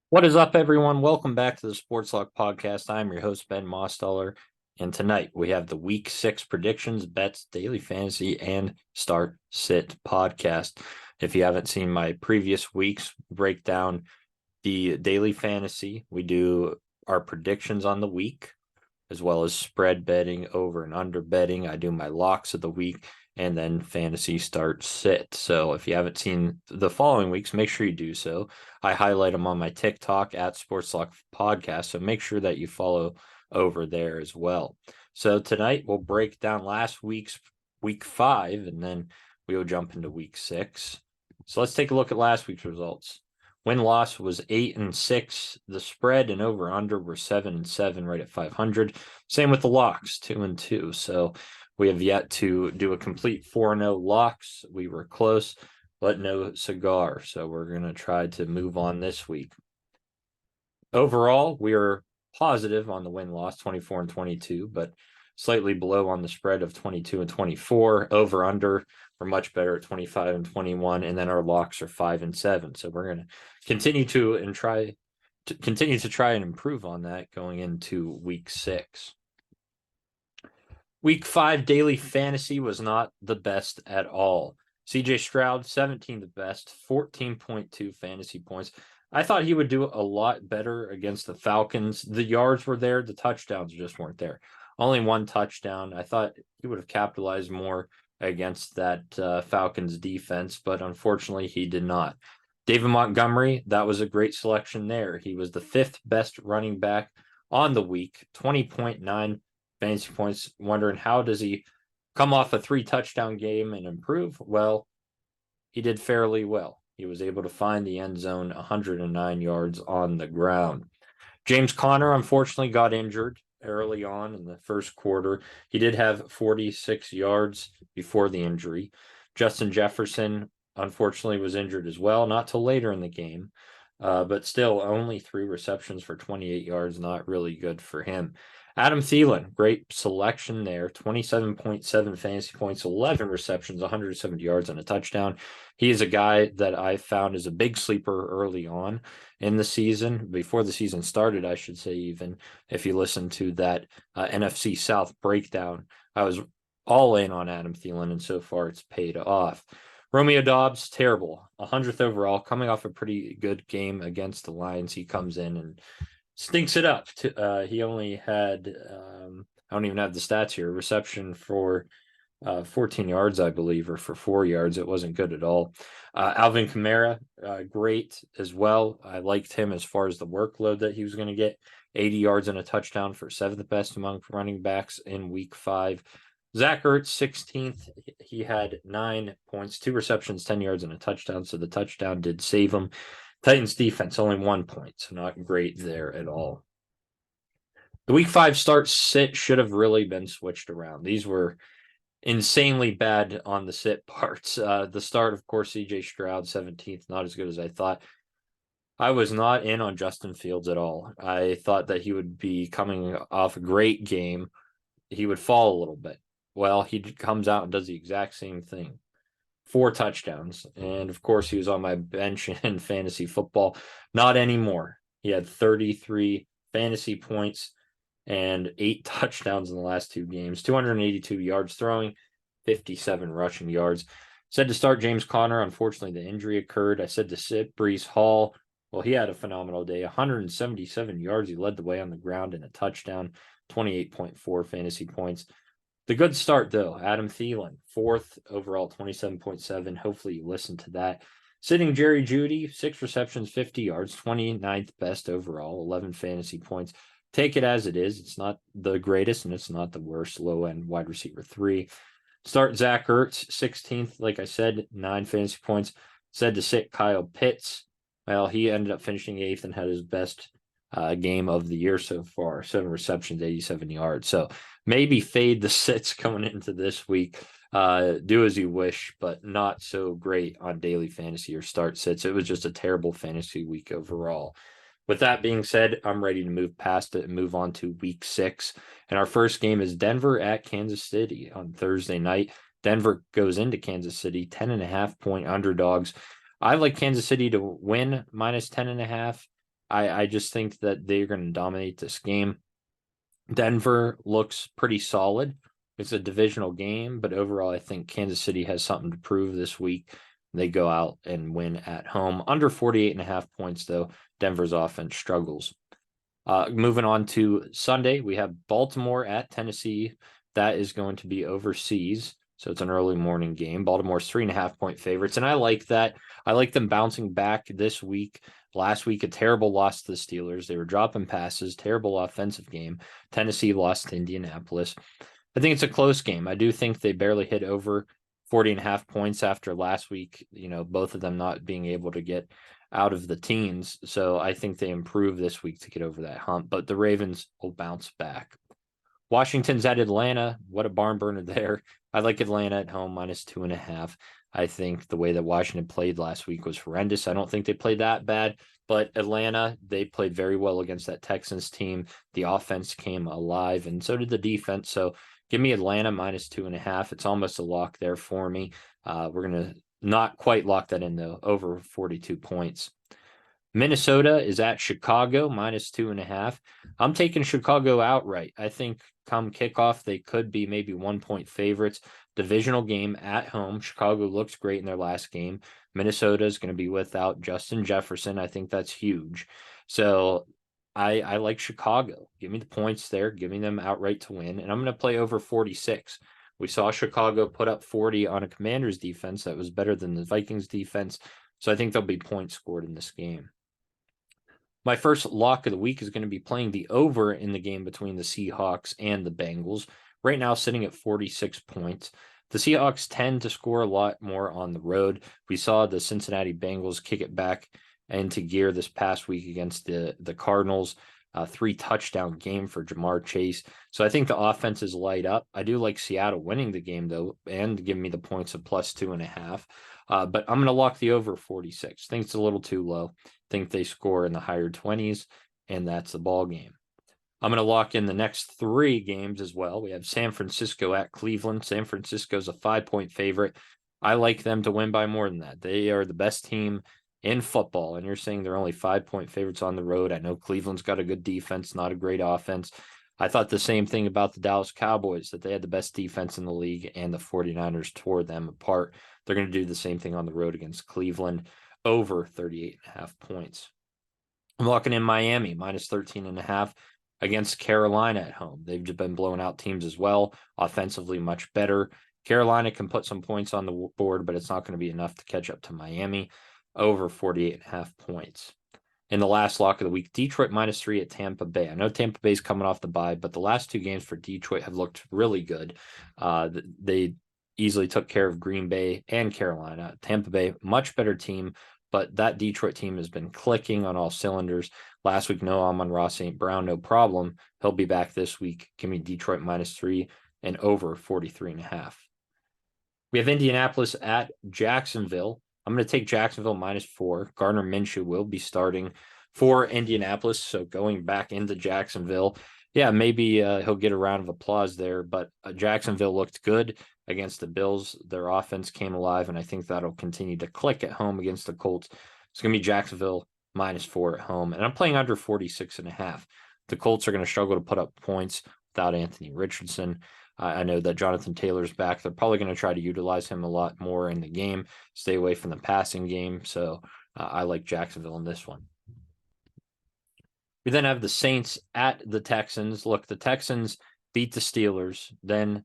What is up, everyone? Welcome back to the Sports Lock Podcast. I'm your host, Ben Mosteller. And tonight we have the Week 6 predictions, bets, daily fantasy, and start sit podcast. If you haven't seen my previous weeks, break down the daily fantasy. We do our predictions on the week, as well as spread betting, over and under betting. I do my locks of the week and then fantasy start sit. So if you haven't seen the following weeks, make sure you do so. I highlight them on my TikTok at Sportslock Podcast. So make sure that you follow over there as well. So tonight we'll break down last week's week 5 and then we'll jump into week 6. So let's take a look at last week's results. Win loss was 8-6. The spread and over under were 7-7, right at 500. Same with the locks, 2-2. So we have yet to do a complete 4-0 locks. We were close, but no cigar. So we're going to try to move on this week. Overall, we are positive on the win loss, 24-22, but slightly below on the spread of 22-24. Over under, we're much better at 25-21, and then our locks are 5-7. So we're going to continue to try and improve on that going into week 6. Week 5 daily fantasy was not the best at all. CJ Stroud, 17th best, 14.2 fantasy points. I thought he would do a lot better against the Falcons. The yards were there, the touchdowns just weren't there. Only one touchdown. I thought he would have capitalized more against that Falcons defense, but unfortunately he did not. David Montgomery, that was a great selection there. He was the 5th best running back on the week, 20.9 fantasy points. Wondering how does he come off a 3-touchdown game and improve? Well, he did fairly well. He was able to find the end zone 109 yards on the ground. James Conner unfortunately got injured early on in the first quarter. He did have 46 yards before the injury. Justin Jefferson unfortunately was injured as well, not till later in the game. But still only 3 receptions for 28 yards, not really good for him. Adam Thielen, great selection there, 27.7 fantasy points, 11 receptions, 170 yards, and a touchdown. He is a guy that I found as a big sleeper early on in the season, before the season started, I should say. Even if you listen to that NFC South breakdown, I was all in on Adam Thielen, and so far it's paid off. Romeo Doubs, terrible, 100th overall, coming off a pretty good game against the Lions. He comes in and stinks it up. He only had, I don't even have the stats here, reception for 14 yards, I believe, or for 4 yards. It wasn't good at all. Alvin Kamara, great as well. I liked him as far as the workload that he was going to get. 80 yards and a touchdown for 7th best among running backs in week 5. Zach Ertz, 16th. He had 9 points, 2 receptions, 10 yards, and a touchdown. So the touchdown did save him. Titans defense, only 1 point. So not great there at all. The week 5 start sit should have really been switched around. These were insanely bad on the sit parts. The start, of course, CJ Stroud, 17th, not as good as I thought. I was not in on Justin Fields at all. I thought that he would be coming off a great game. He would fall a little bit. Well, he comes out and does the exact same thing. 4 touchdowns. And of course, he was on my bench in fantasy football. Not anymore. He had 33 fantasy points and 8 touchdowns in the last 2 games, 282 yards throwing, 57 rushing yards. Said to start James Conner. Unfortunately, the injury occurred. I said to sit Breece Hall. Well, he had a phenomenal day, 177 yards. He led the way on the ground in a touchdown, 28.4 fantasy points. The good start, though, Adam Thielen, 4th overall, 27.7. Hopefully you listen to that. Sitting Jerry Jeudy, 6 receptions, 50 yards, 29th best overall, 11 fantasy points. Take it as it is. It's not the greatest, and it's not the worst. Low-end wide receiver 3. Start Zach Ertz, 16th. Like I said, 9 fantasy points. Said to sit Kyle Pitts. Well, he ended up finishing 8th and had his best game of the year so far. 7 receptions, 87 yards. So maybe fade the sits coming into this week. Do as you wish, but not so great on daily fantasy or start sits. It was just a terrible fantasy week overall. With that being said, I'm ready to move past it and move on to week 6. And our first game is Denver at Kansas City on Thursday night. Denver goes into Kansas City, 10.5 point underdogs. I like Kansas City to win minus 10.5. I just think that they're going to dominate this game. Denver looks pretty solid. It's a divisional game, but overall, I think Kansas City has something to prove this week. They go out and win at home. Under 48.5 points, though, Denver's offense struggles. Moving on to Sunday, we have Baltimore at Tennessee. That is going to be overseas. So it's an early morning game. Baltimore's 3.5-point favorites. And I like that. I like them bouncing back this week. Last week, a terrible loss to the Steelers. They were dropping passes, terrible offensive game. Tennessee lost to Indianapolis. I think it's a close game. I do think they barely hit over 40.5 points after last week, both of them not being able to get out of the teens. So I think they improve this week to get over that hump, but the Ravens will bounce back. Washington's at Atlanta. What a barn burner there. I like Atlanta at home -2.5. I think the way that Washington played last week was horrendous. I don't think they played that bad, but Atlanta, they played very well against that Texans team. The offense came alive, and so did the defense. So give me Atlanta -2.5. It's almost a lock there for me. We're going to not quite lock that in, though, over 42 points. Minnesota is at Chicago -2.5. I'm taking Chicago outright. I think come kickoff, they could be maybe 1-point favorites. Divisional game at home. Chicago looks great in their last game. Minnesota is going to be without Justin Jefferson. I think that's huge. So I like Chicago. Give me the points there. Give me them outright to win. And I'm going to play over 46. We saw Chicago put up 40 on a Commanders defense that was better than the Vikings defense. So I think there'll be points scored in this game. My first lock of the week is going to be playing the over in the game between the Seahawks and the Bengals. Right now, sitting at 46 points. The Seahawks tend to score a lot more on the road. We saw the Cincinnati Bengals kick it back into gear this past week against the Cardinals. 3-touchdown game for Jamar Chase. So I think the offenses light up. I do like Seattle winning the game, though, and giving me the points of +2.5. But I'm going to lock the over 46. Think it's a little too low. Think they score in the higher 20s, and that's the ball game. I'm going to lock in the next 3 games as well. We have San Francisco at Cleveland. San Francisco's a 5-point favorite. I like them to win by more than that. They are the best team in football, and you're saying they're only 5-point favorites on the road. I know Cleveland's got a good defense, not a great offense. I thought the same thing about the Dallas Cowboys, that they had the best defense in the league, and the 49ers tore them apart. They're going to do the same thing on the road against Cleveland, over 38.5 points. I'm locking in Miami, -13.5 against Carolina at home. They've just been blowing out teams as well, offensively much better. Carolina can put some points on the board, but it's not going to be enough to catch up to Miami, over 48.5 points. In the last lock of the week, Detroit -3 at Tampa Bay. I know Tampa Bay's coming off the bye, but the last 2 games for Detroit have looked really good. They easily took care of Green Bay and Carolina. Tampa Bay, much better team, but that Detroit team has been clicking on all cylinders. Last week, no Amon-Ra St. Brown, no problem. He'll be back this week. Give me Detroit -3 and over 43.5. We have Indianapolis at Jacksonville. I'm going to take Jacksonville -4. Gardner Minshew will be starting for Indianapolis, so going back into Jacksonville. Yeah, maybe he'll get a round of applause there, but Jacksonville looked good against the Bills. Their offense came alive, and I think that'll continue to click at home against the Colts. It's going to be Jacksonville -4 at home, and I'm playing under 46.5. The Colts are going to struggle to put up points without Anthony Richardson. I know that Jonathan Taylor's back. They're probably going to try to utilize him a lot more in the game, stay away from the passing game. So I like Jacksonville in this one. We then have the Saints at the Texans. Look, the Texans beat the Steelers. Then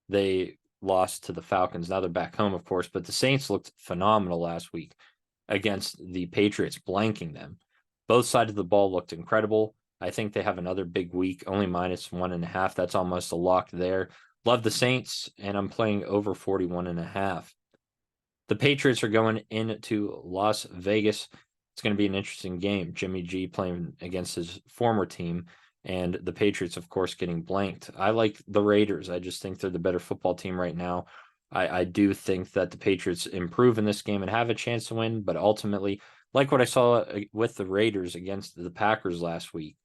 they lost to the Falcons. Now they're back home, of course, but the Saints looked phenomenal last week against the Patriots, blanking them. Both sides of the ball looked incredible. I think they have another big week, only -1.5. That's almost a lock there. Love the Saints, and I'm playing over 41.5. The Patriots are going into Las Vegas. It's going to be an interesting game. Jimmy G playing against his former team, and the Patriots, of course, getting blanked. I like the Raiders. I just think they're the better football team right now. I do think that the Patriots improve in this game and have a chance to win, but ultimately, like what I saw with the Raiders against the Packers last week.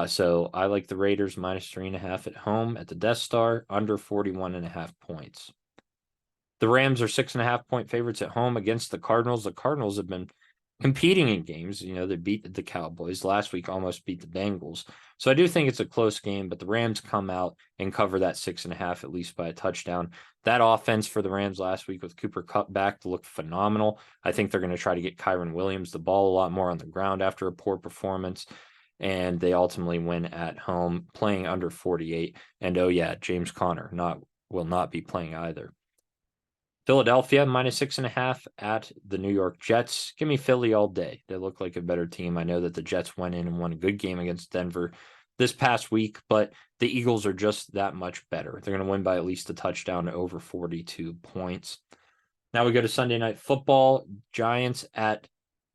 So I like the Raiders -3.5 at home at the Death Star, under 41.5 points. The Rams are 6.5-point favorites at home against the Cardinals. The Cardinals have been competing in games. They beat the Cowboys last week, almost beat the Bengals. So I do think it's a close game, but the Rams come out and cover that 6.5 at least by a touchdown. That offense for the Rams last week with Cooper Kupp back to look phenomenal. I think they're going to try to get Kyren Williams the ball a lot more on the ground after a poor performance. And they ultimately win at home, playing under 48. And oh yeah, James Conner will not be playing either. Philadelphia minus 6.5 at the New York Jets. Give me Philly all day. They look like a better team. I know that the Jets went in and won a good game against Denver this past week, but the Eagles are just that much better. They're going to win by at least a touchdown to over 42 points. Now we go to Sunday Night Football. Giants at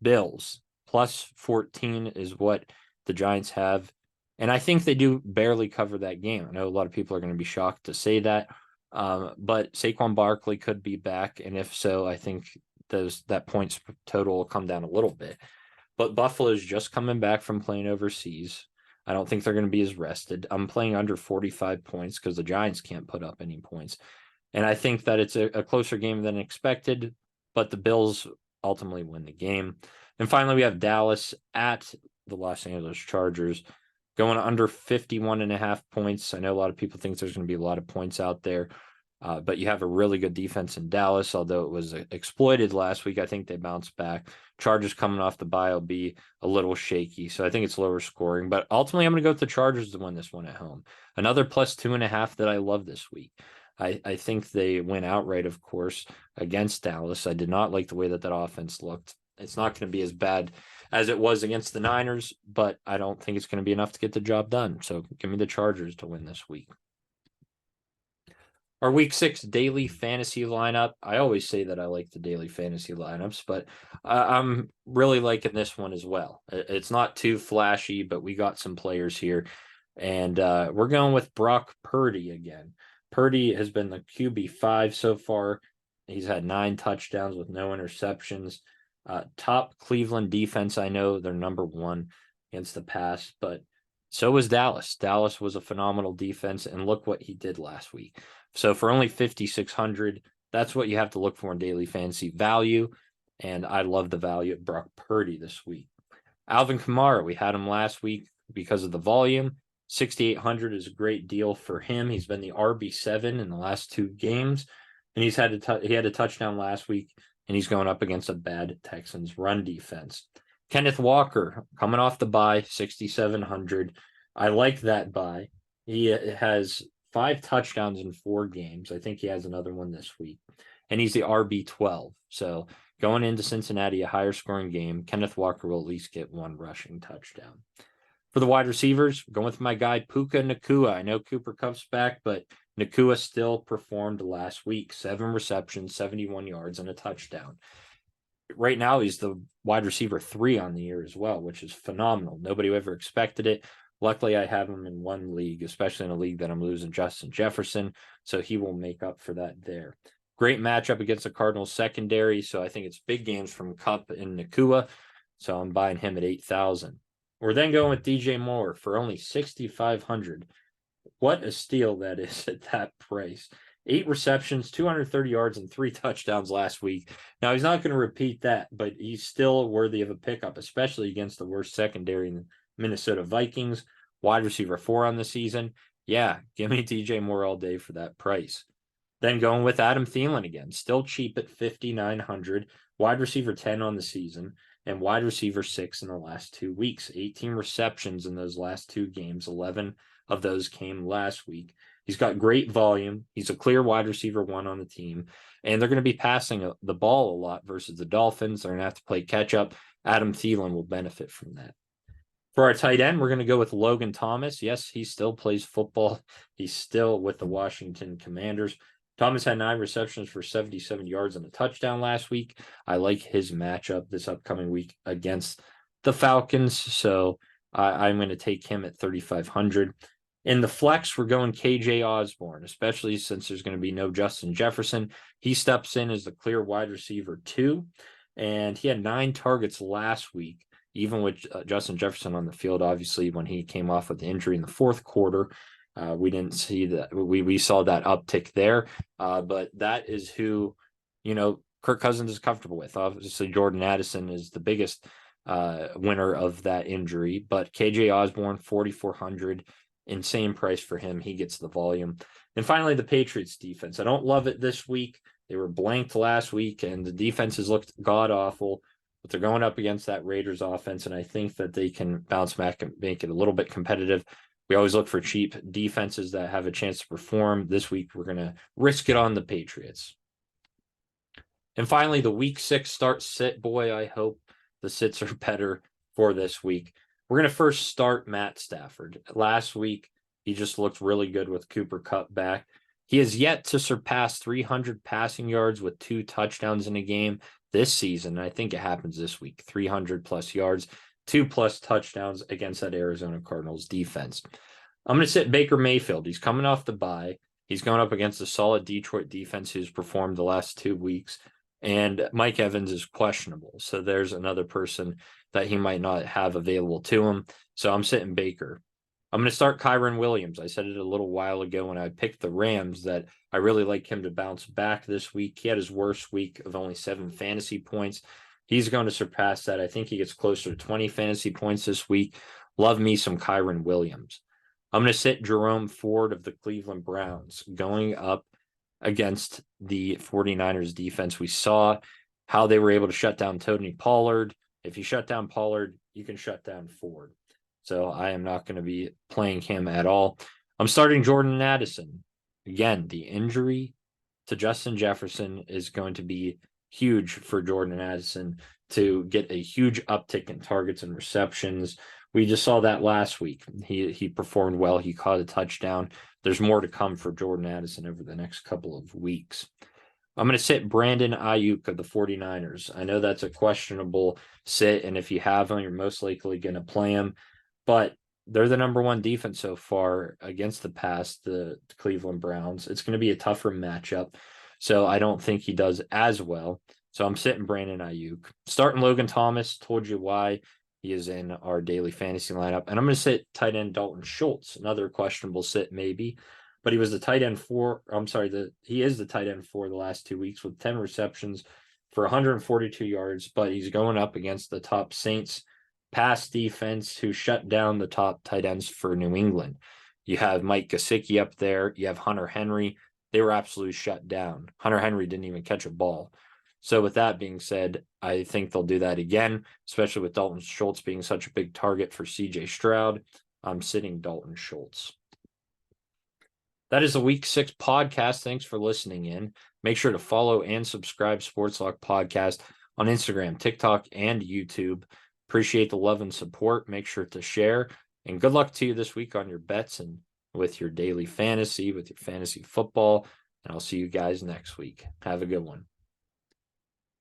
Bills. Plus 14 is what the Giants have. And I think they do barely cover that game. I know a lot of people are going to be shocked to say that. But Saquon Barkley could be back, and if so, I think that points total will come down a little bit. But Buffalo's just coming back from playing overseas. I don't think they're going to be as rested. I'm playing under 45 points because the Giants can't put up any points. And I think that it's a closer game than expected, but the Bills ultimately win the game. And finally, we have Dallas at the Los Angeles Chargers, going under 51.5 points. I know a lot of people think there's going to be a lot of points out there, but you have a really good defense in Dallas, although it was exploited last week. I think they bounced back. Chargers coming off the bye will be a little shaky, so I think it's lower scoring. But ultimately, I'm going to go with the Chargers to win this one at home. Another plus 2.5 that I love this week. I think they win outright, of course, against Dallas. I did not like the way that offense looked. It's not going to be as bad as it was against the Niners, but I don't think it's going to be enough to get the job done. So give me the Chargers to win this week. Our week 6 daily fantasy lineup. I always say that I like the daily fantasy lineups, but I'm really liking this one as well. It's not too flashy, but we got some players here. And we're going with Brock Purdy again. Purdy has been the QB5 so far. He's had 9 touchdowns with no interceptions. Top Cleveland defense. I know they're number 1 against the pass, but so was Dallas. Dallas was a phenomenal defense, and look what he did last week. So for only 5,600, that's what you have to look for in daily fantasy value, and I love the value of Brock Purdy this week. Alvin Kamara, we had him last week because of the volume. 6,800 is a great deal for him. He's been the RB7 in the last 2 games, and he had a touchdown last week, and he's going up against a bad Texans run defense. Kenneth Walker coming off the bye, 6,700. I like that bye. He has 5 touchdowns in 4 games. I think he has another one this week, and he's the RB12. So going into Cincinnati, a higher scoring game, Kenneth Walker will at least get 1 rushing touchdown. For the wide receivers, going with my guy, Puka Nacua. I know Cooper Kupp's back, but Nacua still performed last week. 7 receptions, 71 yards, and a touchdown. Right now, he's the wide receiver 3 on the year as well, which is phenomenal. Nobody ever expected it. Luckily, I have him in one league, especially in a league that I'm losing Justin Jefferson, so he will make up for that there. Great matchup against the Cardinals secondary, so I think it's big games from Kupp and Nacua, so I'm buying him at 8,000. We're then going with DJ Moore for only 6,500. What a steal that is at that price. 8 receptions, 230 yards, and 3 touchdowns last week. Now, he's not going to repeat that, but he's still worthy of a pickup, especially against the worst secondary in the Minnesota Vikings. Wide receiver 4 on the season. Yeah, give me DJ Moore all day for that price. Then going with Adam Thielen again, still cheap at 5,900. Wide receiver 10 on the season, and wide receiver 6 in the last 2 weeks. 18 receptions in those last 2 games. 11 of those came last week. He's got great volume. He's a clear wide receiver 1 on the team, and they're going to be passing the ball a lot versus the Dolphins. They're going to have to play catch up. Adam Thielen will benefit from that. For our tight end, we're going to go with Logan Thomas. Yes, he still plays football. He's still with the Washington Commanders. Thomas had 9 receptions for 77 yards and a touchdown last week. I like his matchup this upcoming week against the Falcons, so I'm going to take him at 3,500. In the flex, we're going KJ Osborne, especially since there's going to be no Justin Jefferson. He steps in as the clear wide receiver 2, and he had 9 targets last week, even with Justin Jefferson on the field. Obviously, when he came off with the injury in the 4th quarter, we didn't see that. We saw that uptick there, but that is who, Kirk Cousins is comfortable with. Obviously, Jordan Addison is the biggest winner of that injury, but KJ Osborne, 4,400, insane price for him. He gets the volume. And finally, the Patriots defense. I don't love it this week. They were blanked last week, and the defenses looked god awful. But they're going up against that Raiders offense, and I think that they can bounce back and make it a little bit competitive. We always look for cheap defenses that have a chance to perform. This week, we're going to risk it on the Patriots. And finally, the week 6 start sit. Boy, I hope the sits are better for this week. We're going to first start Matt Stafford. Last week, he just looked really good with Cooper Kupp back. He has yet to surpass 300 passing yards with 2 touchdowns in a game this season. I think it happens this week. 300 plus yards, 2 plus touchdowns against that Arizona Cardinals defense. I'm going to sit Baker Mayfield. He's coming off the bye. He's going up against a solid Detroit defense who's performed the last 2 weeks. And Mike Evans is questionable. So there's another person that he might not have available to him. So I'm sitting Baker. I'm going to start Kyren Williams. I said it a little while ago when I picked the Rams that I really like him to bounce back this week. He had his worst week of only 7 fantasy points. He's going to surpass that. I think he gets closer to 20 fantasy points this week. Love me some Kyren Williams. I'm going to sit Jerome Ford of the Cleveland Browns going up against the 49ers defense. We saw how they were able to shut down Tony Pollard. If you shut down Pollard, you can shut down Ford. So I am not going to be playing him at all. I'm starting Jordan Addison. Again, the injury to Justin Jefferson is going to be huge for Jordan Addison to get a huge uptick in targets and receptions. We just saw that last week. He performed well. He caught a touchdown. There's more to come for Jordan Addison over the next couple of weeks. I'm going to sit Brandon Ayuk of the 49ers. I know that's a questionable sit, and if you have him, you're most likely going to play him. But they're the number 1 defense so far against the pass, the Cleveland Browns. It's going to be a tougher matchup, so I don't think he does as well. So I'm sitting Brandon Ayuk. Starting Logan Thomas, told you why. He is in our daily fantasy lineup. And I'm going to sit tight end Dalton Schultz, another questionable sit maybe. But he was the tight end he is the tight end for the last 2 weeks with 10 receptions for 142 yards. But he's going up against the top Saints pass defense who shut down the top tight ends for New England. You have Mike Gesicki up there. You have Hunter Henry. They were absolutely shut down. Hunter Henry didn't even catch a ball. So with that being said, I think they'll do that again, especially with Dalton Schultz being such a big target for CJ Stroud. I'm sitting Dalton Schultz. That is the Week 6 podcast. Thanks for listening in. Make sure to follow and subscribe Sports Lock Podcast on Instagram, TikTok, and YouTube. Appreciate the love and support. Make sure to share. And good luck to you this week on your bets and with your daily fantasy, with your fantasy football. And I'll see you guys next week. Have a good one.